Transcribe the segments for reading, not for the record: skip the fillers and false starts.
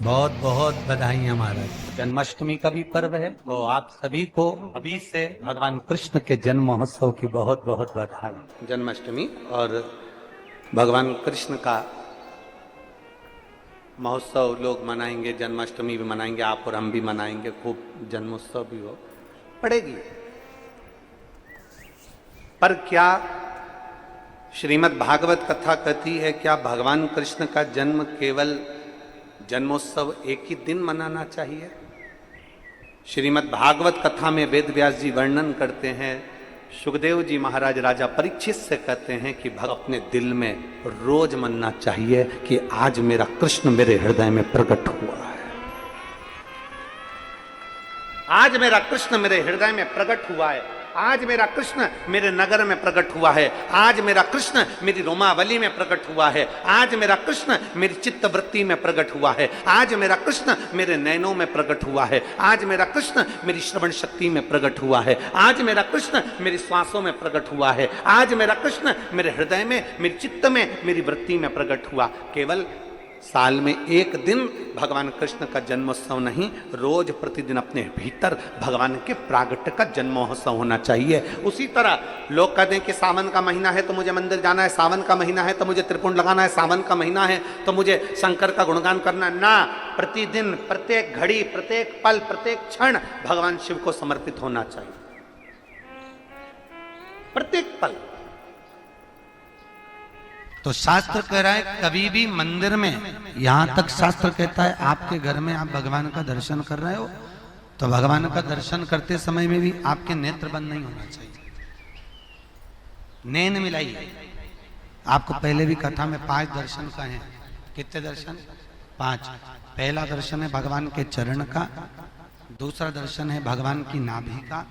बहुत बहुत बधाई महाराज। जन्माष्टमी का भी पर्व है, तो आप सभी को अभी से भगवान कृष्ण के जन्म महोत्सव की बहुत बहुत बधाई। जन्माष्टमी और भगवान कृष्ण का महोत्सव लोग मनाएंगे, जन्माष्टमी भी मनाएंगे, आप और हम भी मनाएंगे, खूब जन्मोत्सव भी हो पड़ेगी। पर क्या श्रीमद् भागवत कथा कहती है, क्या भगवान कृष्ण का जन्म केवल जन्मोत्सव एक ही दिन मनाना चाहिए? श्रीमद् भागवत कथा में वेद व्यास जी वर्णन करते हैं, सुखदेव जी महाराज राजा परीक्षित से कहते हैं कि भक्त अपने दिल में रोज मनना चाहिए कि आज मेरा कृष्ण मेरे हृदय में प्रकट हुआ है, आज मेरा कृष्ण मेरे हृदय में प्रकट हुआ है, आज मेरा कृष्ण मेरे नगर में प्रकट हुआ है, आज मेरा कृष्ण मेरी रोमावली में प्रकट हुआ है, आज मेरा कृष्ण मेरी चित्तवृत्ति में प्रकट हुआ है, आज मेरा कृष्ण मेरे नैनों में प्रकट हुआ है, आज मेरा कृष्ण मेरी श्रवण शक्ति में प्रकट हुआ है, आज मेरा कृष्ण मेरी श्वासों में प्रकट हुआ है, आज मेरा कृष्ण मेरे हृदय में, मेरी चित्त में, मेरी वृत्ति में प्रकट हुआ। केवल साल में एक दिन भगवान कृष्ण का जन्मोत्सव नहीं, रोज प्रतिदिन अपने भीतर भगवान के प्रागट्य का जन्मोत्सव होना चाहिए। उसी तरह लोग कहते हैं कि सावन का महीना है तो मुझे मंदिर जाना है, सावन का महीना है तो मुझे त्रिपुंड लगाना है, सावन का महीना है तो मुझे शंकर का गुणगान करना ना। प्रतिदिन, प्रत्येक घड़ी, प्रत्येक पल, प्रत्येक क्षण भगवान शिव को समर्पित होना चाहिए, प्रत्येक पल। तो शास्त्र कह रहा है कभी भी मंदिर में, यहां तक शास्त्र कहता है आपके घर में आप भगवान का दर्शन कर रहे हो तो भगवान का दर्शन करते समय में भी आपके नेत्र बंद नहीं होना चाहिए, नैन मिलाइए। आपको पहले भी कथा में 5 दर्शन का है। कितने दर्शन? 5। पहला दर्शन है भगवान के चरण का, दूसरा दर्शन है भगवान की नाभि का,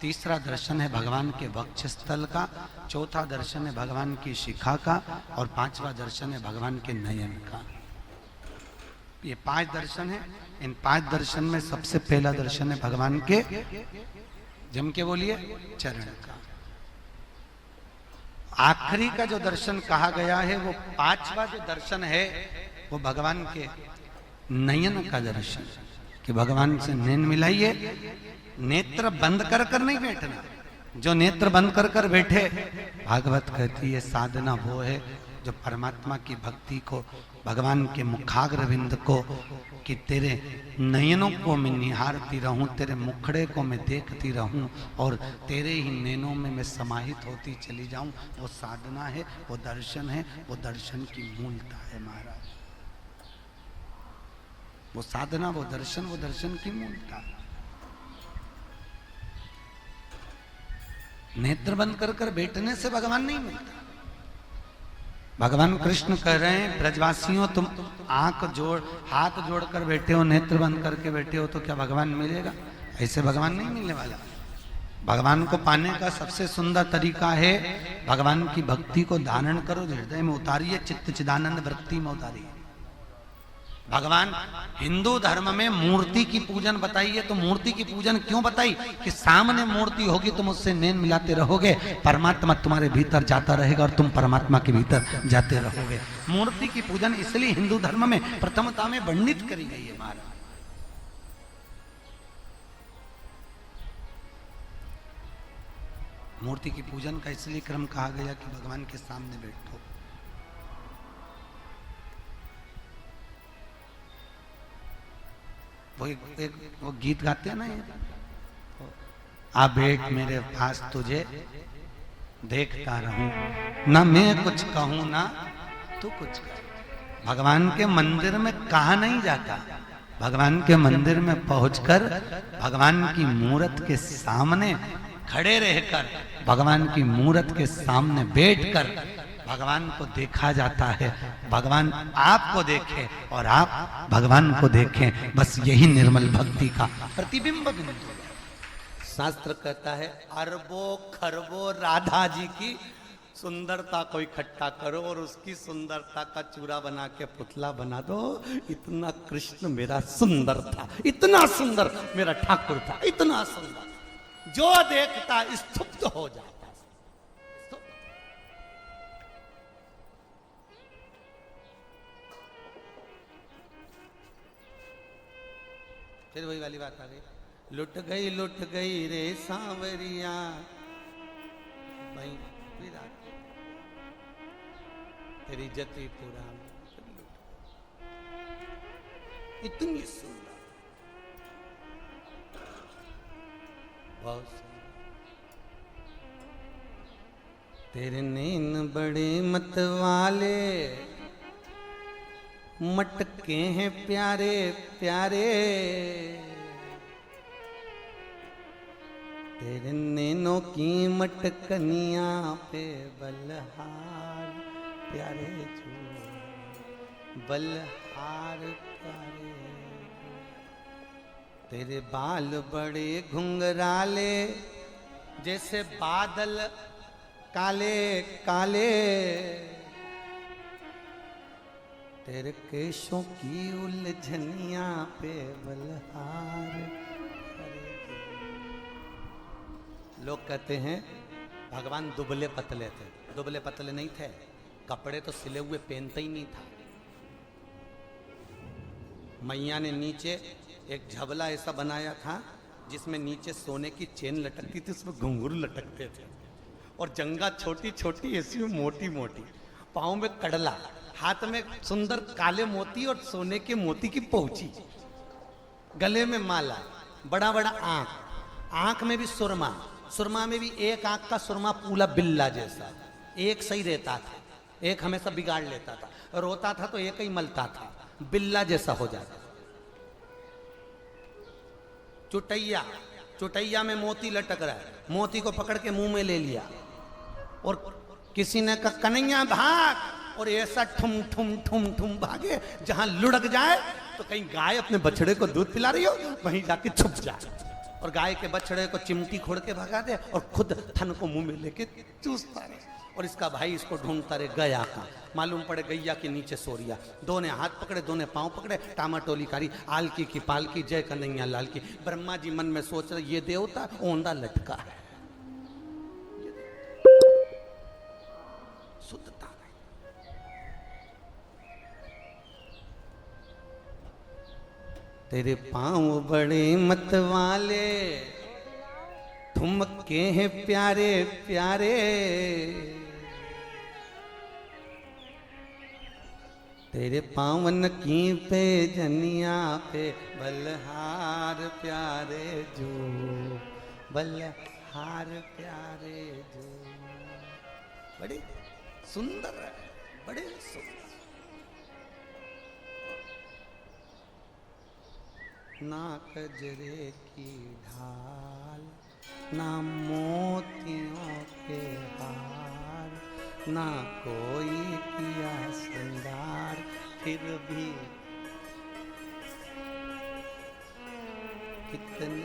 तीसरा दर्शन है भगवान के वक्षस्थल का, चौथा दर्शन है भगवान की शिखा का और 5वां दर्शन है भगवान के नयन का। ये 5 दर्शन है। इन 5 दर्शन में सबसे पहला दर्शन है भगवान के, जम के बोलिए, चरण का। आखिरी का जो दर्शन कहा गया है वो 5वां जो दर्शन है वो भगवान के नयन का दर्शन, कि भगवान से नैन मिलाइए। नेत्र बंद कर कर नहीं बैठना। जो नेत्र बंद कर कर बैठे, भागवत कहती है साधना वो है जो परमात्मा की भक्ति को, भगवान के मुखाग्रविंद को, कि तेरे नयनों को मैं निहारती रहूं, तेरे मुखड़े को मैं देखती रहूं और तेरे ही नैनों में मैं समाहित होती चली जाऊं, वो साधना है, वो दर्शन है, वो दर्शन की मूलता है महाराज। वो साधना, वो दर्शन की मूलता है। नेत्र बंद कर कर बैठने से भगवान नहीं मिलता। भगवान कृष्ण कह रहे हैं ब्रजवासियों, तुम हाथ जोड़कर बैठे हो, नेत्र बंद करके बैठे हो, तो क्या भगवान मिलेगा? ऐसे भगवान नहीं मिलने वाला। भगवान को पाने का सबसे सुंदर तरीका है, भगवान की भक्ति को धारण करो, हृदय में उतारिए, चित्त चिदानंद वृत्ति में उतारिए। भगवान हिंदू धर्म में मूर्ति की पूजन बताइए, तो मूर्ति की पूजन क्यों बताई? कि सामने मूर्ति होगी, तुम उससे नैन मिलाते रहोगे, परमात्मा तुम्हारे भीतर जाता रहेगा और तुम परमात्मा के भीतर जाते रहोगे। मूर्ति की पूजन इसलिए हिंदू धर्म में प्रथमता में वर्णित करी गई है महाराज। मूर्ति की पूजन का इसलिए क्रम कहा गया कि भगवान के सामने बैठो। वो गीत गाते हैं ना, ये आ बैठ मेरे पास तुझे देखता रहूं, ना मैं कुछ कहूं ना तू कुछ कह। भगवान के मंदिर में कहा नहीं जाता, भगवान के मंदिर में पहुंचकर भगवान की मूरत के सामने खड़े रहकर, भगवान की मूरत के सामने बैठकर भगवान को देखा जाता है। भगवान आपको देखे और आप भगवान को देखें, बस यही निर्मल भक्ति का प्रतिबिंब बिंदु है। शास्त्र कहता है अरबों खरबों राधा जी की सुंदरता को इकट्ठा करो और उसकी सुंदरता का चूरा बना के पुतला बना दो। इतना कृष्ण मेरा सुंदर था, इतना सुंदर मेरा ठाकुर था, इतना सुंदर, जो देखता स्तुप्त हो जाता। फिर वही वाली बात आ गई, लुट गई रे सांवरिया भाई विराट तेरी जति पुराण इतनी सुंदर बहुत सुंदर। तेरे नैन बड़े मत वाले मटके हैं प्यारे प्यारे, तेरे नैनों की मटकनिया पे बलहार प्यारे जो बलहार प्यारे जो। तेरे बाल बड़े घुंघराले जैसे बादल काले काले, तेरे केशों की उलझनिया पे बलहार। लोग कहते हैं भगवान दुबले पतले थे, दुबले पतले नहीं थे, कपड़े तो सिले हुए पहनते ही नहीं था। मैया ने नीचे एक झबला ऐसा बनाया था जिसमें नीचे सोने की चेन लटकती थी, उसमें घुंघरू लटकते थे, और जंगा छोटी छोटी ऐसी मोटी मोटी, पाँव में कड़ला, हाथ में सुंदर काले मोती और सोने के मोती की पहुंची, गले में माला, बड़ा बड़ा आंख, आंख में भी सुरमा, सुरमा में भी एक आंख का सुरमा पूरा बिल्ला जैसा, एक सही रहता था, एक हमेशा बिगाड़ लेता था, रोता था तो एक ही मलता था, बिल्ला जैसा हो जाता। चुटैया, चुटैया में मोती लटक रहा है, मोती को पकड़ के मुंह में ले लिया, और किसी ने कहा कन्हैया भाग, और ऐसा ठुम ठुम ठुम ठुम भागे जहां लुढ़क जाए तो कहीं गाय अपने बछड़े को दूध पिला रही हो वहीं जाके छुप जाए, और गाय के बछड़े को चिमटी खोड़ के भगा दे और खुद थन को मुंह में लेके चूसता रहे। और इसका भाई इसको ढूंढता रहे गया का, मालूम पड़े गैया के नीचे सोरिया, दो ने हाथ पकड़े, दो ने पांव पकड़े, टामाटोली कारी, आलकी की पालकी, जय कन्हैया लाल की। ब्रह्मा जी मन में सोच रहे ये देवता ओंधा लटका है, शुद्धता नहीं। तेरे पांव बड़े मत वाले ठुमके हैं प्यारे प्यारे, तेरे पावन की पे जनिया पे बलहार प्यारे जो बलहार प्यारे जो। बड़े सुंदर है, बड़े सुंदर। ना कजरे की ढाल, ना मोतियों के हार, ना कोई किया श्रृंगार, फिर भी कितने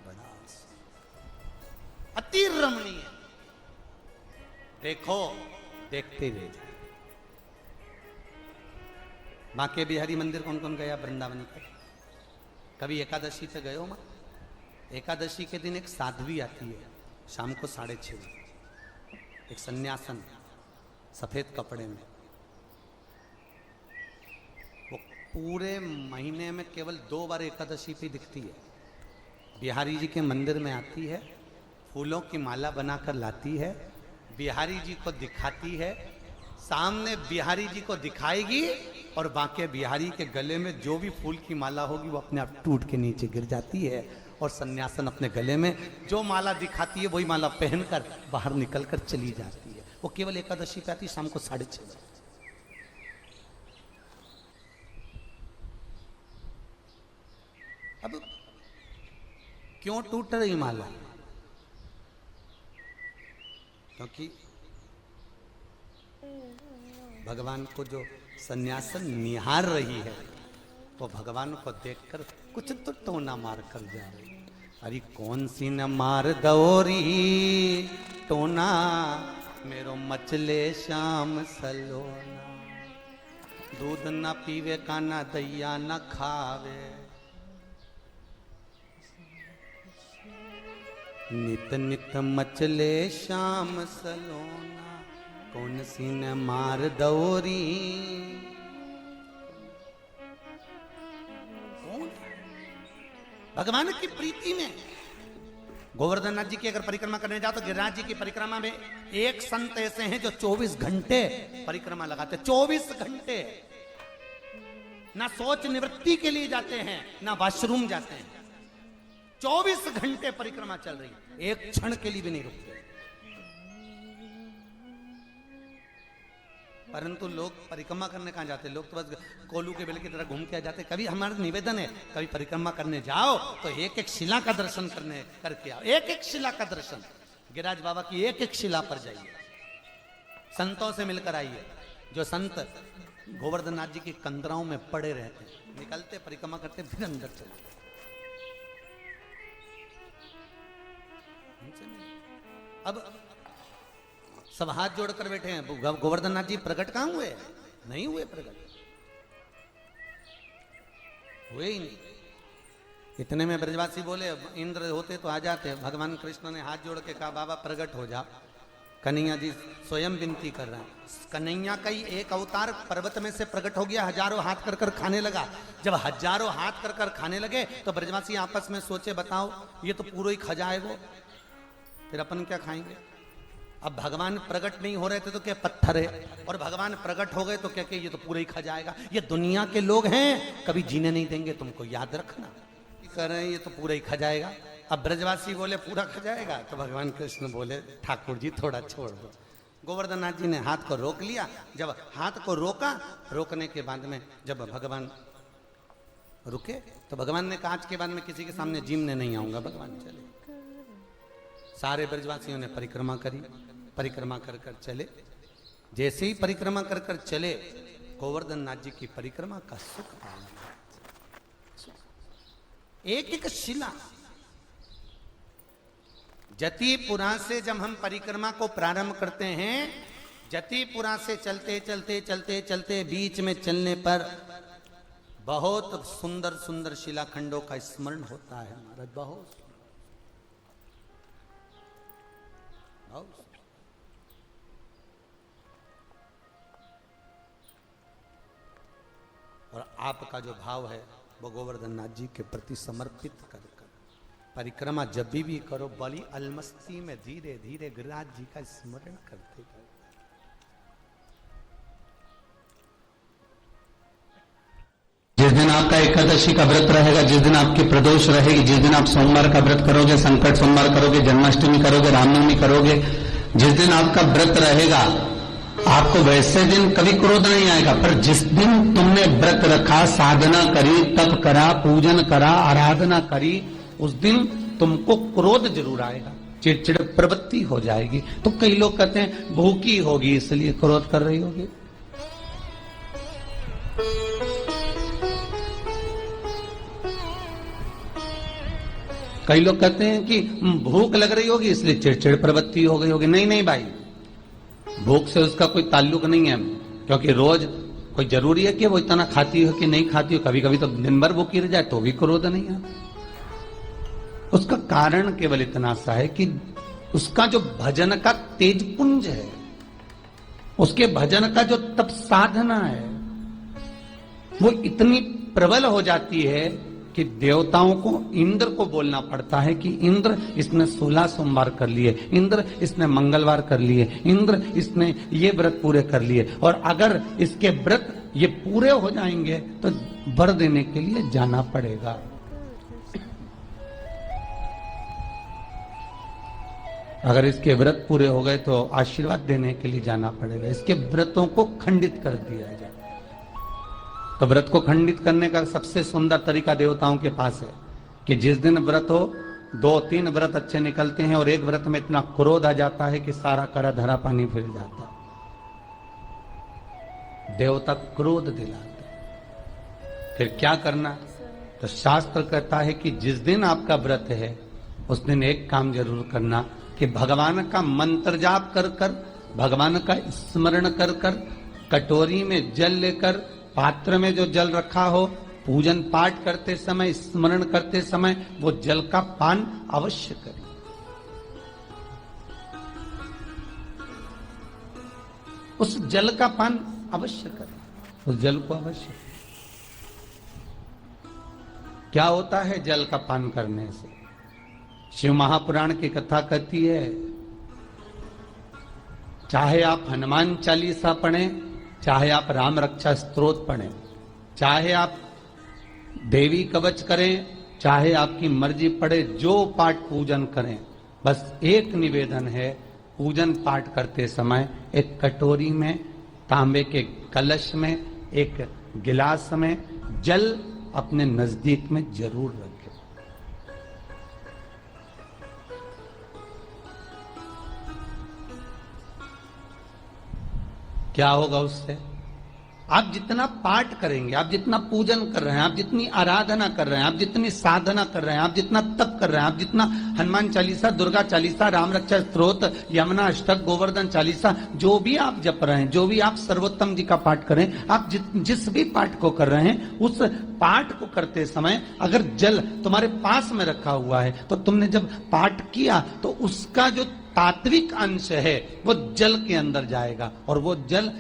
बड़ा अति रमणीय। देखो देखते रह जाए। बांके बिहारी मंदिर कौन कौन गया वृंदावन के? कभी एकादशी पे गए हो मां? एकादशी के दिन एक साध्वी आती है शाम को 6:30, एक सन्यासन सफेद कपड़े में। वो पूरे महीने में केवल 2 बार एकादशी पे दिखती है। बिहारी जी के मंदिर में आती है, फूलों की माला बनाकर लाती है, बिहारी जी को दिखाती है, सामने बिहारी जी को दिखाएगी और बांके बिहारी के गले में जो भी फूल की माला होगी वो अपने आप टूट के नीचे गिर जाती है, और सन्यासन अपने गले में जो माला दिखाती है वही माला पहनकर बाहर निकलकर चली जाती है। वो केवल एकादशी पे आती है शाम को 6:30। अब क्यों टूट रही माला? क्योंकि भगवान को जो सन्यासन निहार रही है वो भगवान को देखकर कुछ तो टोना मार कर जा रही है। अरे कौन सी न मार दौरी टोना, मेरो मचले श्याम सलोना, दूध न पीवे का ना दैया न खावे, नित नित मचले श्याम सलोना, कौन सी न मार दौरी। भगवान की प्रीति में। गोवर्धन नाथ जी की अगर परिक्रमा करने जाओ तो गिरिराज जी की परिक्रमा में एक संत ऐसे हैं जो 24 घंटे परिक्रमा लगाते, 24 घंटे। ना सोच निवृत्ति के लिए जाते हैं, ना वॉशरूम जाते हैं, 24 घंटे परिक्रमा चल रही, एक क्षण के लिए भी नहीं रुकते। परंतु लोग परिक्रमा करने कहां जाते हैं? लोग तो बस कोलू के बेल की तरह घूम के आ जाते हैं। कभी हमारा निवेदन है, कभी परिक्रमा करने जाओ तो एक एक शिला का दर्शन करके आओ, एक एक शिला का दर्शन। गिरिराज बाबा की एक एक शिला पर जाइए, संतों से मिलकर आइए। जो संत गोवर्धन नाथ जी की कंदराओं में पड़े रहते हैं, निकलते परिक्रमा करते फिर अंदर चले। अब सब हाथ जोड़कर बैठे हैं। गोवर्धन नाथ जी प्रकट कहां हुए? नहीं हुए प्रकट, हुए ही नहीं। इतने में ब्रजवासी बोले इंद्र होते तो आ जाते। भगवान कृष्ण ने हाथ जोड़ के कहा बाबा प्रकट हो जा। कन्हैया जी स्वयं विनती कर रहे हैं। कन्हैया का ही एक अवतार पर्वत में से प्रकट हो गया, हजारों हाथ कर कर खाने लगा। जब हजारों हाथ कर कर खाने लगे तो ब्रजवासी आपस में सोचे बताओ ये तो पूरा ही खा जाए वो, फिर अपन क्या खाएंगे। अब भगवान प्रकट नहीं हो रहे थे तो क्या पत्थर है, और भगवान प्रकट हो गए तो क्या ये तो पूरा ही खा जाएगा। ये दुनिया के लोग हैं, कभी जीने नहीं देंगे, तुमको याद रखना। कह रहे हैं ये तो पूरा ही खा जाएगा। अब ब्रजवासी बोले पूरा खा जाएगा, तो भगवान कृष्ण बोले ठाकुर जी थोड़ा छोड़ दो। गोवर्धन नाथ जी ने हाथ को रोक लिया। जब हाथ को रोका, रोकने के बाद में जब भगवान रुके तो भगवान ने कहा आज के बाद में किसी के सामने जीमने नहीं आऊंगा। भगवान चले। सारे ब्रजवासियों ने परिक्रमा करी, परिक्रमा कर कर चले। जैसे ही परिक्रमा कर कर चले, गोवर्धन नाथ जी की परिक्रमा का सुख पाया। एक एक शिला। जतिपुरा से जब हम परिक्रमा को प्रारंभ करते हैं, जतिपुरा से चलते चलते चलते चलते बीच में चलने पर बहुत सुंदर सुंदर शिलाखंडों का स्मरण होता है हमारा। बहुत और आपका जो भाव है वो गोवर्धन नाथ जी के प्रति समर्पित कर परिक्रमा जब भी करो, बड़ी अलमस्ती में धीरे धीरे गिरिराज जी का स्मरण करते करते। जिस दिन आपका एकादशी का व्रत रहेगा, जिस दिन आपकी प्रदोष रहेगी, जिस दिन आप सोमवार का व्रत करोगे, संकट सोमवार करोगे, जन्माष्टमी करोगे, रामनवमी करोगे, जिस दिन आपका व्रत रहेगा आपको वैसे दिन कभी क्रोध नहीं आएगा। पर जिस दिन तुमने व्रत रखा, साधना करी, तप करा, पूजन करा, आराधना करी, उस दिन तुमको क्रोध जरूर आएगा, चिड़चिड़ प्रवृत्ति हो जाएगी। तो कई लोग कहते हैं भूखी होगी इसलिए क्रोध कर रही होगी। कई लोग कहते हैं कि भूख लग रही होगी इसलिए चिड़चिड़ प्रवृत्ति हो गई होगी। नहीं नहीं भाई, भूख से उसका कोई ताल्लुक नहीं है, क्योंकि रोज कोई जरूरी है कि वो इतना खाती हो कि नहीं खाती हो। कभी कभी तो दिन भर भूखी रह जाए तो भी क्रोध नहीं है। उसका कारण केवल इतना सा है कि उसका जो भजन का तेज पुंज है, उसके भजन का जो तप साधना है, वो इतनी प्रबल हो जाती है कि देवताओं को, इंद्र को बोलना पड़ता है कि इंद्र इसने 16 सोमवार कर लिए, इंद्र इसने मंगलवार कर लिए, इंद्र इसने ये व्रत पूरे कर लिए, और अगर इसके व्रत ये पूरे हो जाएंगे तो वर देने के लिए जाना पड़ेगा। अगर इसके व्रत पूरे हो गए तो आशीर्वाद देने के लिए जाना पड़ेगा। इसके व्रतों को खंडित कर दिया जाए। तो व्रत को खंडित करने का सबसे सुंदर तरीका देवताओं के पास है कि जिस दिन व्रत हो, 2-3 व्रत अच्छे निकलते हैं और एक व्रत में इतना क्रोध आ जाता है कि सारा करा धरा पानी फिर जाता है। देवता क्रोध दिलाते। फिर क्या करना? तो शास्त्र कहता है कि जिस दिन आपका व्रत है उस दिन एक काम जरूर करना कि भगवान का मंत्र जाप कर कर, भगवान का स्मरण कर कर, कटोरी में जल लेकर, पात्र में जो जल रखा हो, पूजन पाठ करते समय, स्मरण करते समय वो जल का पान अवश्य करें। उस जल का पान अवश्य करें, उस जल को अवश्य। क्या होता है जल का पान करने से? शिव महापुराण की कथा कहती है, चाहे आप हनुमान चालीसा पढ़ें, चाहे आप राम रक्षा स्तोत्र पढ़ें, चाहे आप देवी कवच करें, चाहे आपकी मर्जी पड़े, जो पाठ पूजन करें, बस एक निवेदन है, पूजन पाठ करते समय एक कटोरी में, तांबे के कलश में, एक गिलास में जल अपने नजदीक में जरूर रखें। क्या होगा उससे? आप जितना पाठ करेंगे, आप जितना पूजन कर रहे हैं, आप जितनी आराधना कर रहे हैं, आप जितनी साधना कर रहे हैं, आप जितना तप कर रहे हैं, आप जितना हनुमान चालीसा, दुर्गा चालीसा, राम रक्षा स्तोत्र, यमुना अष्टक, गोवर्धन चालीसा, जो भी आप जप रहे हैं, जो भी आप सर्वोत्तम जी का पाठ करें, आप जिस भी पाठ को कर रहे हैं, उस पाठ को करते समय अगर जल तुम्हारे पास में रखा हुआ है, तो तुमने जब पाठ किया तो उसका जो तात्विक अंश है वो जल के अंदर जाएगा, और वो जल